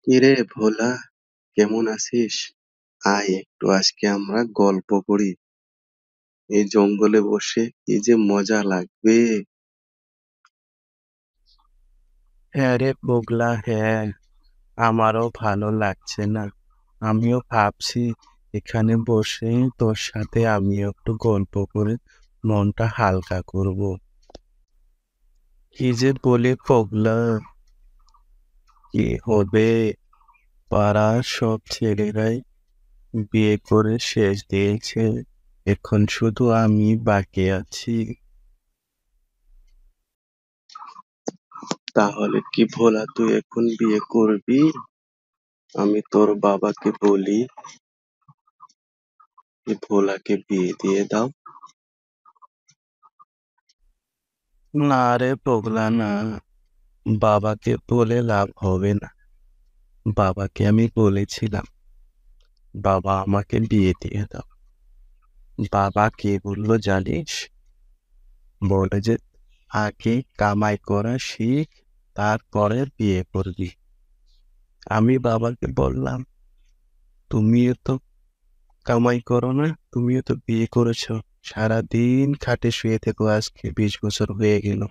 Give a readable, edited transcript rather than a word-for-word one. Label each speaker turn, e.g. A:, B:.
A: কিরে ভোলা, কেমন আছিস? আয় একটু আজকে আমরা গল্প করি। এই জঙ্গলে বসে কি যে মজা লাগবে।
B: হ্যাঁ রে পগলা, হ্যাঁ, আমারও ভালো লাগছে না। আমিও ভাবছি এখানে বসে তোর সাথে আমিও একটু গল্প করে মনটা হালকা করব। কি যে বলে পগলা, কি হবে? পাড়ার সব ছেলেরাই বিয়ে করে শেষ দিয়েছে, এখন শুধু আমি বাকি আছি।
A: তাহলে কি ভোলা, তুই এখন বিয়ে করবি? আমি তোর বাবাকে বলি, যে ভোলাকে বিয়ে দিয়ে দাও।
B: না রে পগলা, না, বাবাকে বলে লাভ হবে না। বাবাকে আমি বলেছিলাম বাবা আমাকে বিয়ে দিয়ে দাও। বাবা কে বললো জানিস? বলে যে আগে কামাই করা শিখ, তারপরে বিয়ে করবি। আমি বাবাকে বললাম, তুমিও তো কামাই করো না, তুমিও তো বিয়ে করেছো, সারাদিন খাটে শুয়ে থেকো, আজকে 20 বছর হয়ে গেল,